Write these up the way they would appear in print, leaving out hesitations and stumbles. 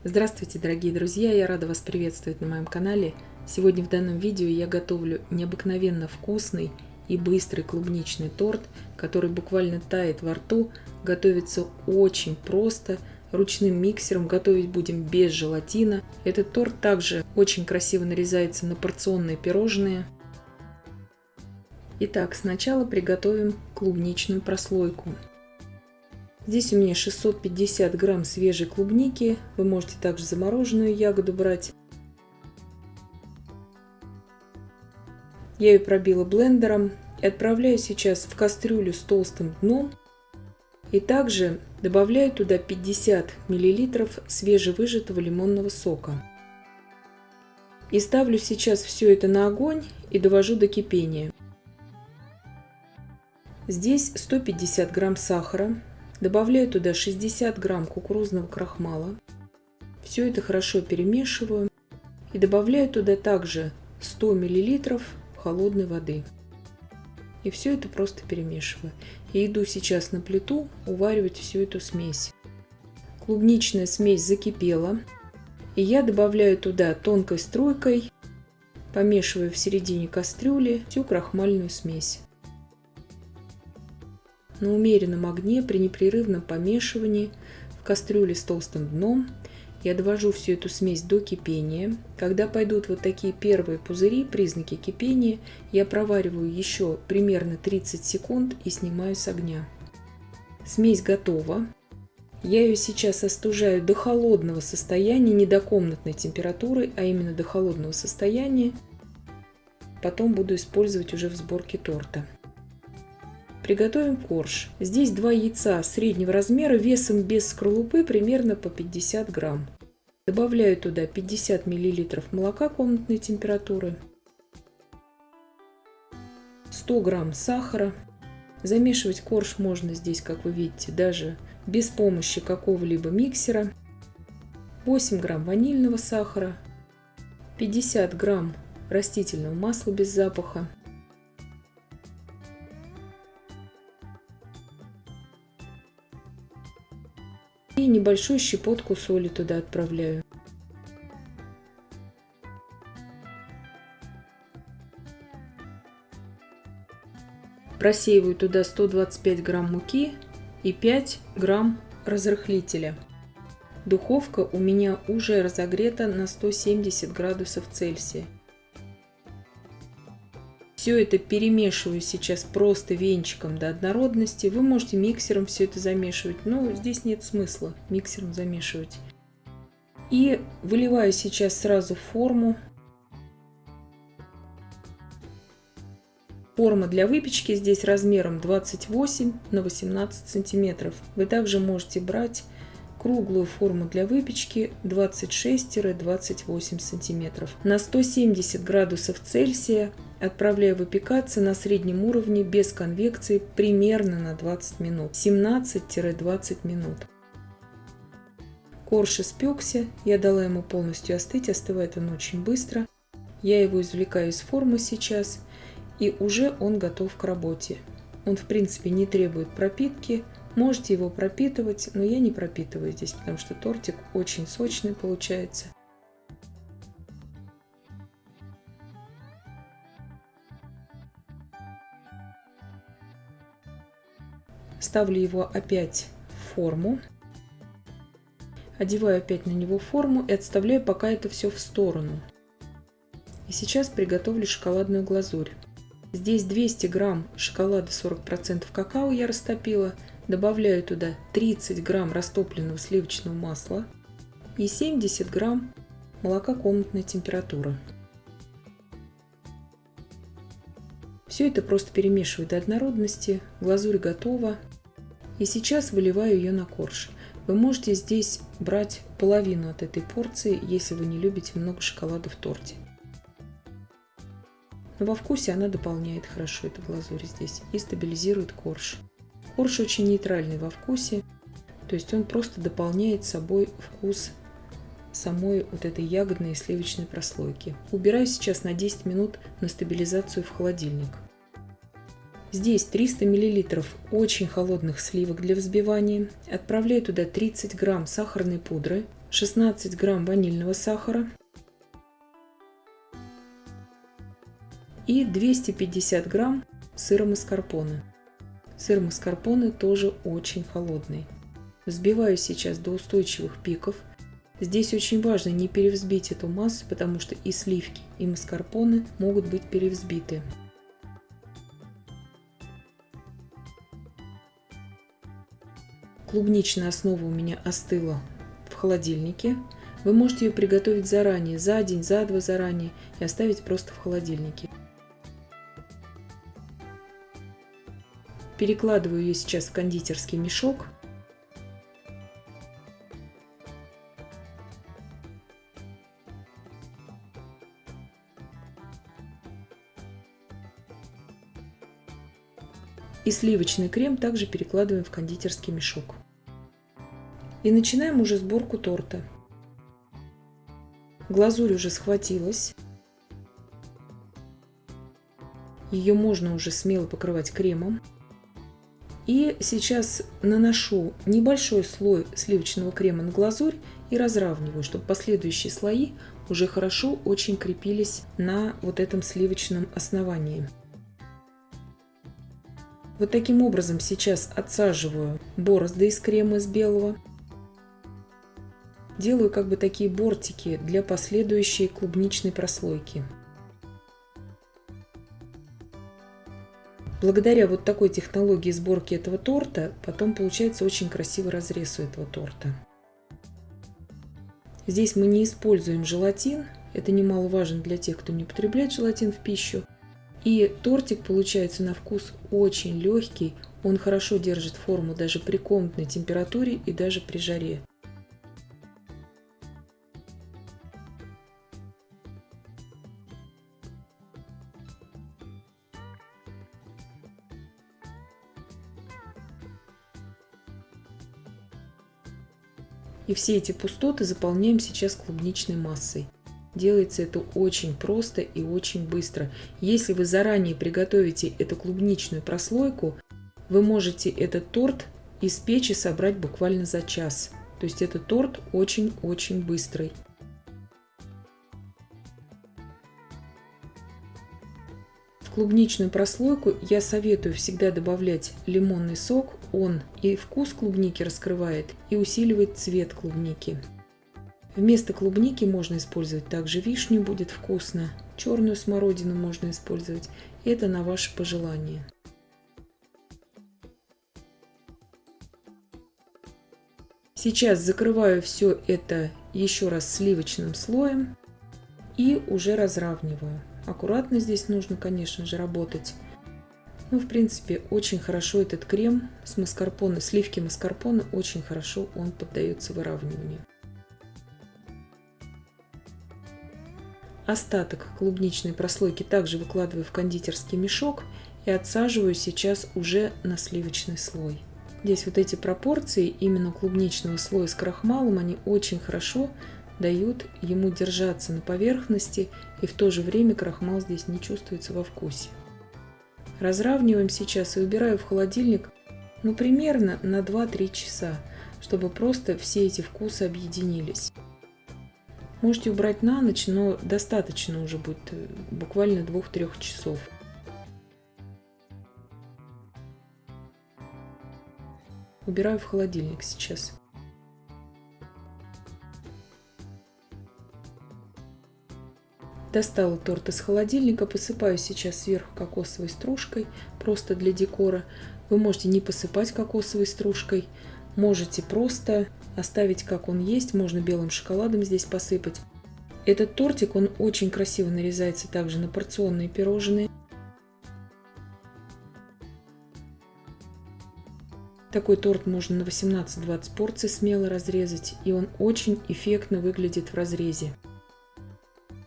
Здравствуйте, дорогие друзья! Я рада вас приветствовать на моем канале. Сегодня в данном видео я готовлю необыкновенно вкусный и быстрый клубничный торт, который буквально тает во рту. Готовится очень просто, ручным миксером, готовить будем без желатина. Этот торт также очень красиво нарезается на порционные пирожные. Итак, сначала приготовим клубничную прослойку. Здесь у меня 650 грамм свежей клубники. Вы можете также замороженную ягоду брать. Я ее пробила блендером и отправляю сейчас в кастрюлю с толстым дном. И также добавляю туда 50 мл свежевыжатого лимонного сока. И ставлю сейчас все это на огонь и довожу до кипения. Здесь 150 грамм сахара. Добавляю туда 60 грамм кукурузного крахмала. Все это хорошо перемешиваю. И добавляю туда также 100 мл холодной воды. И все это просто перемешиваю. И иду сейчас на плиту уваривать всю эту смесь. Клубничная смесь закипела. И я добавляю туда тонкой струйкой, помешиваю в середине кастрюли всю крахмальную смесь. На умеренном огне при непрерывном помешивании в кастрюле с толстым дном я довожу всю эту смесь до кипения. Когда пойдут вот такие первые пузыри, признаки кипения, я провариваю еще примерно 30 секунд и снимаю с огня. Смесь готова. Я ее сейчас остужаю до холодного состояния, не до комнатной температуры, а именно до холодного состояния. Потом буду использовать уже в сборке торта. Приготовим корж. Здесь 2 яйца среднего размера, весом без скорлупы примерно по 50 грамм. Добавляю туда 50 мл молока комнатной температуры, 100 грамм сахара. Замешивать корж можно здесь, как вы видите, даже без помощи какого-либо миксера. 8 грамм ванильного сахара, 50 грамм растительного масла без запаха, и небольшую щепотку соли туда отправляю. Просеиваю туда 125 грамм муки и 5 грамм разрыхлителя. Духовка у меня уже разогрета на 170 градусов Цельсия. Все это перемешиваю сейчас просто венчиком до однородности. Вы можете миксером все это замешивать, но здесь нет смысла миксером замешивать. И выливаю сейчас сразу в форму. Форма для выпечки здесь размером 28 на 18 сантиметров. Вы также можете брать круглую форму для выпечки 26-28 сантиметров. На 170 градусов Цельсия отправляю выпекаться на среднем уровне без конвекции примерно на 20 минут, 17-20 минут. Корж испекся, я дала ему полностью остыть, остывает он очень быстро. Я его извлекаю из формы сейчас, и уже он готов к работе. Он в принципе не требует пропитки. Можете его пропитывать, но я не пропитываю здесь, потому что тортик очень сочный получается. Ставлю его опять в форму. Одеваю опять на него форму и отставляю пока это все в сторону. И сейчас приготовлю шоколадную глазурь. Здесь 200 грамм шоколада 40% какао я растопила. Добавляю туда 30 грамм растопленного сливочного масла и 70 грамм молока комнатной температуры. Все это просто перемешиваю до однородности. Глазурь готова. И сейчас выливаю ее на корж. Вы можете здесь брать половину от этой порции, если вы не любите много шоколада в торте. Но во вкусе она дополняет хорошо эту глазурь здесь и стабилизирует корж. Корж очень нейтральный во вкусе, то есть он просто дополняет собой вкус самой вот этой ягодной и сливочной прослойки. Убираю сейчас на 10 минут на стабилизацию в холодильник. Здесь 300 мл очень холодных сливок для взбивания. Отправляю туда 30 грамм сахарной пудры. 16 грамм ванильного сахара и 250 грамм сыра маскарпоне. Сыр маскарпоне тоже очень холодный. Взбиваю сейчас до устойчивых пиков. Здесь очень важно не перевзбить эту массу, потому что и сливки, и маскарпоне могут быть перевзбиты. Клубничная основа у меня остыла в холодильнике. Вы можете ее приготовить заранее, за день, за два заранее и оставить просто в холодильнике. Перекладываю ее сейчас в кондитерский мешок. И сливочный крем также перекладываем в кондитерский мешок. И начинаем уже сборку торта. Глазурь уже схватилась. Ее можно уже смело покрывать кремом. И сейчас наношу небольшой слой сливочного крема на глазурь и разравниваю, чтобы последующие слои уже хорошо очень крепились на вот этом сливочном основании. Вот таким образом сейчас отсаживаю борозды из крема из белого. Делаю как бы такие бортики для последующей клубничной прослойки. Благодаря вот такой технологии сборки этого торта потом получается очень красивый разрез у этого торта. Здесь мы не используем желатин. Это немаловажно для тех, кто не употребляет желатин в пищу. И тортик получается на вкус очень легкий, он хорошо держит форму даже при комнатной температуре и даже при жаре. И все эти пустоты заполняем сейчас клубничной массой. Делается это очень просто и очень быстро. Если вы заранее приготовите эту клубничную прослойку, вы можете этот торт испечь и собрать буквально за час. То есть этот торт очень-очень быстрый. В клубничную прослойку я советую всегда добавлять лимонный сок. Он и вкус клубники раскрывает, и усиливает цвет клубники. Вместо клубники можно использовать также вишню, будет вкусно. Черную смородину можно использовать. Это на ваше пожелание. Сейчас закрываю все это еще раз сливочным слоем и уже разравниваю. Аккуратно здесь нужно, конечно же, работать. Но, в принципе, очень хорошо этот крем с маскарпоне, сливки маскарпоне, очень хорошо он поддается выравниванию. Остаток клубничной прослойки также выкладываю в кондитерский мешок и отсаживаю сейчас уже на сливочный слой. Здесь вот эти пропорции именно клубничного слоя с крахмалом, они очень хорошо дают ему держаться на поверхности, и в то же время крахмал здесь не чувствуется во вкусе. Разравниваем сейчас и убираю в холодильник, примерно на 2-3 часа, чтобы просто все эти вкусы объединились. Можете убрать на ночь, но достаточно уже будет буквально 2-3 часов. Убираю в холодильник сейчас. Достала торт из холодильника, посыпаю сейчас сверху кокосовой стружкой, просто для декора. Вы можете не посыпать кокосовой стружкой, можете просто оставить как он есть, можно белым шоколадом здесь посыпать. Этот тортик, он очень красиво нарезается также на порционные пирожные. Такой торт можно на 18-20 порций смело разрезать, и он очень эффектно выглядит в разрезе.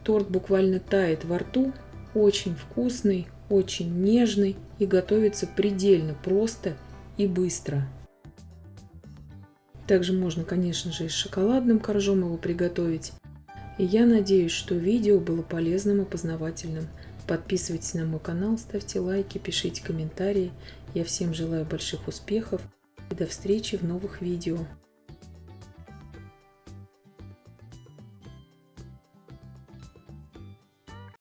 Торт буквально тает во рту, очень вкусный, очень нежный и готовится предельно просто и быстро. Также можно, конечно же, и с шоколадным коржом его приготовить. И я надеюсь, что видео было полезным и познавательным. Подписывайтесь на мой канал, ставьте лайки, пишите комментарии. Я всем желаю больших успехов и до встречи в новых видео.